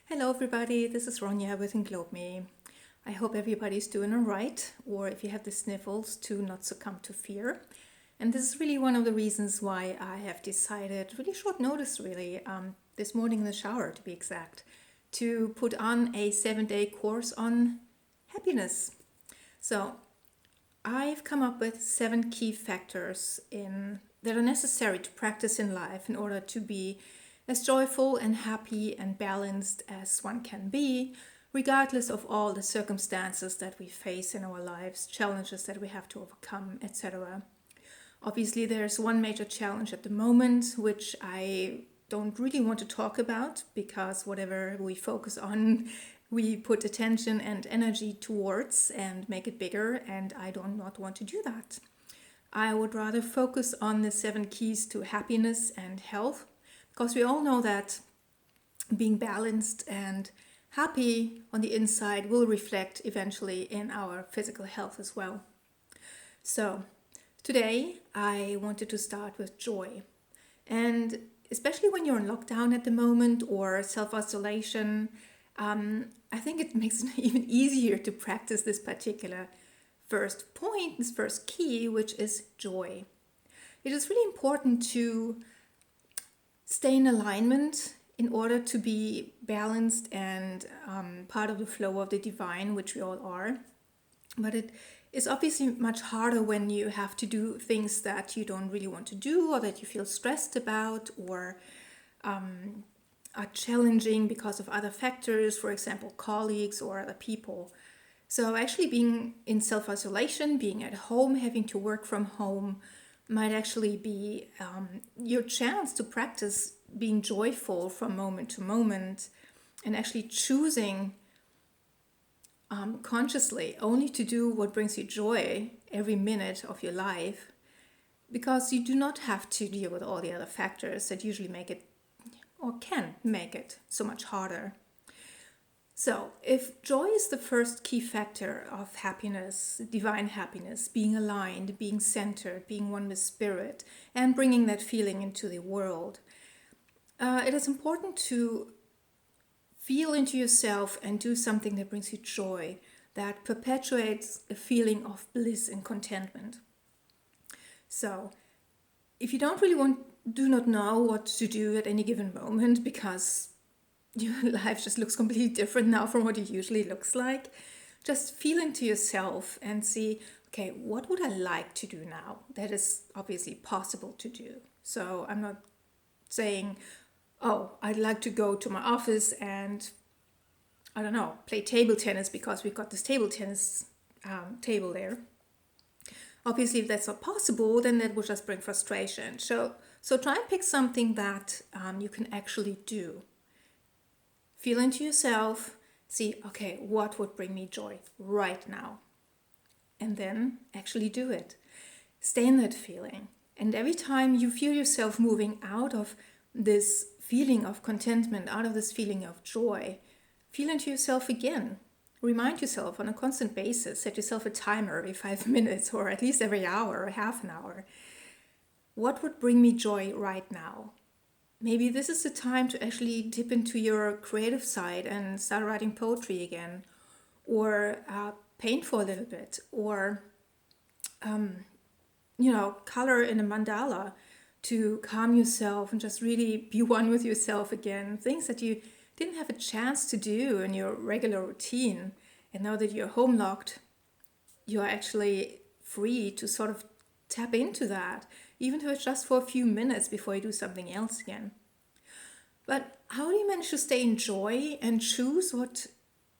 Hello everybody, this is Ronja with Englobe Me. I hope everybody's doing alright, or if you have the sniffles, to not succumb to fear. And this is really one of the reasons why I have decided, really short notice really, this morning in the shower to be exact, to put on a 7-day course on happiness. So I've come up with 7 key factors that are necessary to practice in life in order to be as joyful and happy and balanced as one can be, regardless of all the circumstances that we face in our lives, challenges that we have to overcome, etc. Obviously, there's one major challenge at the moment, which I don't really want to talk about because whatever we focus on, we put attention and energy towards and make it bigger, and I do not want to do that. I would rather focus on the 7 keys to happiness and health, because we all know that being balanced and happy on the inside will reflect eventually in our physical health as well. So today I wanted to start with joy. And especially when you're in lockdown at the moment or self-isolation, I think it makes it even easier to practice this particular first point, this first key, which is joy. It is really important to stay in alignment in order to be balanced and part of the flow of the divine, which we all are. But it is obviously much harder when you have to do things that you don't really want to do or that you feel stressed about or are challenging because of other factors, for example, colleagues or other people. So actually being in self-isolation, being at home, having to work from home might actually be your chance to practice being joyful from moment to moment and actually choosing consciously only to do what brings you joy every minute of your life, because you do not have to deal with all the other factors that usually make it or can make it so much harder. So, if joy is the first key factor of happiness, divine happiness, being aligned, being centered, being one with spirit, and bringing that feeling into the world, it is important to feel into yourself and do something that brings you joy, that perpetuates a feeling of bliss and contentment. So, if you do not know what to do at any given moment because your life just looks completely different now from what it usually looks like, just feel into yourself and see, okay, what would I like to do now? That is obviously possible to do. So I'm not saying, oh, I'd like to go to my office and, I don't know, play table tennis because we've got this table tennis table there. Obviously, if that's not possible, then that would just bring frustration. So try and pick something that you can actually do. Feel into yourself, see, okay, what would bring me joy right now? And then actually do it. Stay in that feeling. And every time you feel yourself moving out of this feeling of contentment, out of this feeling of joy, feel into yourself again. Remind yourself on a constant basis, set yourself a timer every 5 minutes or at least every hour or half an hour. What would bring me joy right now? Maybe this is the time to actually dip into your creative side and start writing poetry again, or paint for a little bit, or color in a mandala to calm yourself and just really be one with yourself again. Things that you didn't have a chance to do in your regular routine, and now that you're home locked, you're actually free to sort of tap into that, even if it's just for a few minutes before you do something else again. But how do you manage to stay in joy and choose what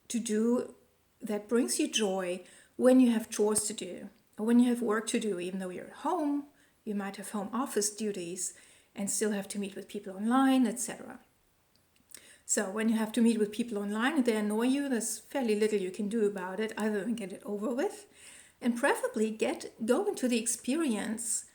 to do that brings you joy when you have chores to do or when you have work to do? Even though you're at home, you might have home office duties and still have to meet with people online, etc. So when you have to meet with people online and they annoy you, there's fairly little you can do about it other than get it over with. And preferably go into the experience,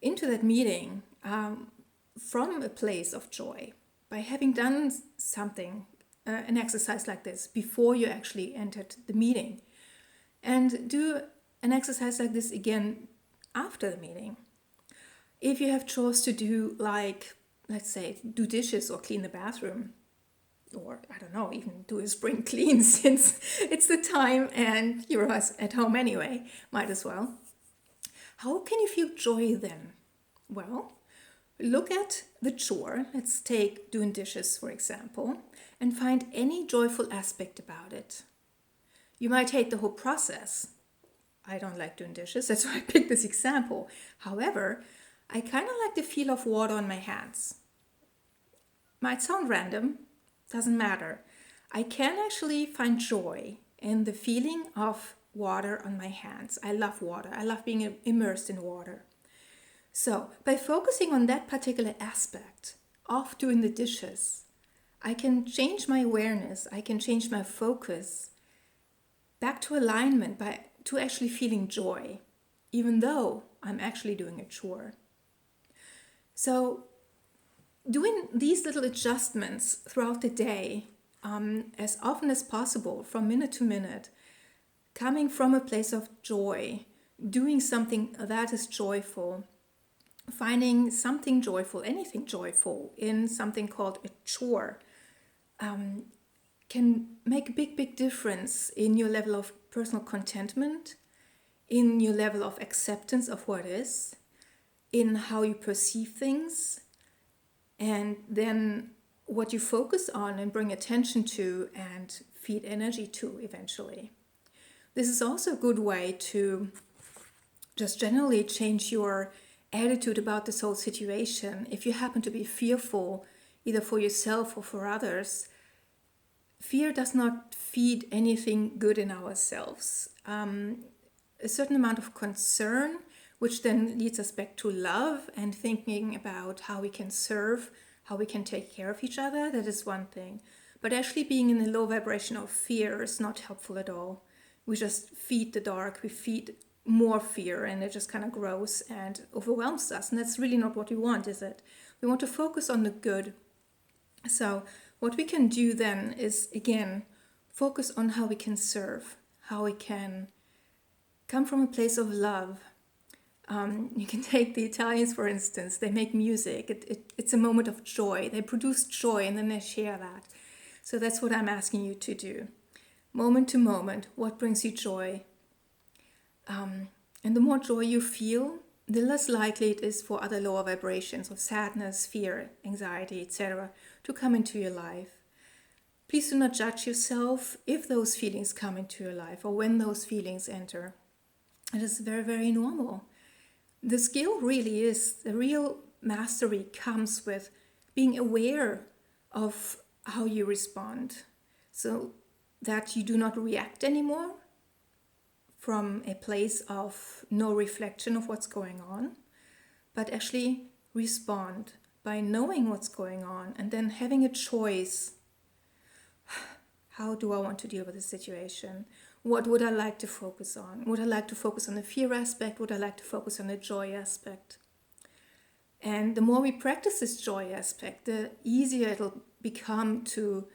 into that meeting from a place of joy by having done something, an exercise like this before you actually entered the meeting. And do an exercise like this again after the meeting. If you have chores to do, like, let's say, do dishes or clean the bathroom, or I don't know, even do a spring clean since it's the time and you're at home anyway, might as well. How can you feel joy then? Well, look at the chore. Let's take doing dishes, for example, and find any joyful aspect about it. You might hate the whole process. I don't like doing dishes, that's why I picked this example. However, I kind of like the feel of water on my hands. Might sound random, doesn't matter. I can actually find joy in the feeling of water on my hands. I love water. I love being immersed in water. So, by focusing on that particular aspect of doing the dishes, I can change my awareness, I can change my focus back to alignment to actually feeling joy, even though I'm actually doing a chore. So, doing these little adjustments throughout the day, as often as possible, from minute to minute, coming from a place of joy, doing something that is joyful, finding something joyful, anything joyful in something called a chore, can make a big difference in your level of personal contentment, in your level of acceptance of what is, in how you perceive things, and then what you focus on and bring attention to and feed energy to eventually. This is also a good way to just generally change your attitude about this whole situation. If you happen to be fearful, either for yourself or for others, fear does not feed anything good in ourselves. A certain amount of concern, which then leads us back to love and thinking about how we can serve, how we can take care of each other, that is one thing. But actually being in a low vibration of fear is not helpful at all. We just feed the dark, we feed more fear, and it just kind of grows and overwhelms us. And that's really not what we want, is it? We want to focus on the good. So what we can do then is, again, focus on how we can serve, how we can come from a place of love. You can take the Italians, for instance. They make music. It's a moment of joy. They produce joy and then they share that. So that's what I'm asking you to do. Moment to moment, what brings you joy? And the more joy you feel, the less likely it is for other lower vibrations of sadness, fear, anxiety, etc. to come into your life. Please do not judge yourself if those feelings come into your life or when those feelings enter. It is very normal. The skill really is, the real mastery comes with being aware of how you respond, so that you do not react anymore from a place of no reflection of what's going on, but actually respond by knowing what's going on and then having a choice. How do I want to deal with the situation? What would I like to focus on? Would I like to focus on the fear aspect? Would I like to focus on the joy aspect? And the more we practice this joy aspect, the easier it'll become to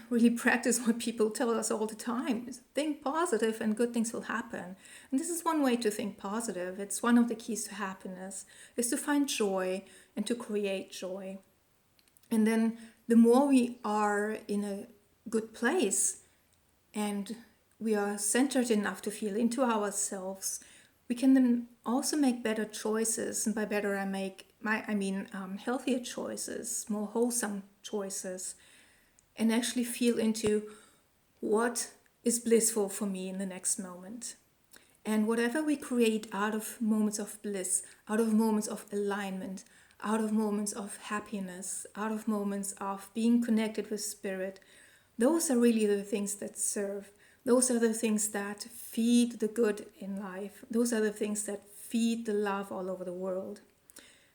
really practice what people tell us all the time. Think positive and good things will happen. And this is one way to think positive. It's one of the keys to happiness, is to find joy and to create joy. And then the more we are in a good place and we are centered enough to feel into ourselves, we can then also make better choices. And by better I mean healthier choices, more wholesome choices, and actually feel into what is blissful for me in the next moment. And whatever we create out of moments of bliss, out of moments of alignment, out of moments of happiness, out of moments of being connected with spirit, those are really the things that serve. Those are the things that feed the good in life. Those are the things that feed the love all over the world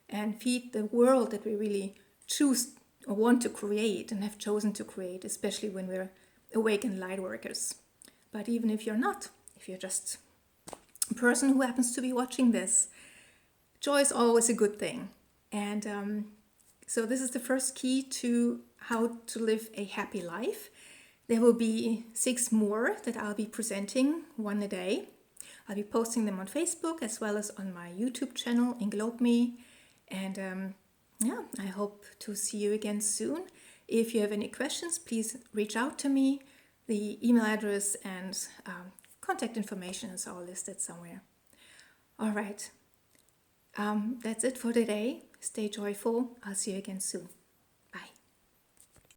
and feed the world that we really choose or want to create and have chosen to create, especially when we're awakened light workers. But even if you're not, if you're just a person who happens to be watching this, joy is always a good thing. And so this is the first key to how to live a happy life. There will be 6 more that I'll be presenting, one a day. I'll be posting them on Facebook as well as on my YouTube channel, Englobe Me. And I hope to see you again soon. If you have any questions, please reach out to me. The email address and contact information is all listed somewhere. All right. That's it for today. Stay joyful. I'll see you again soon.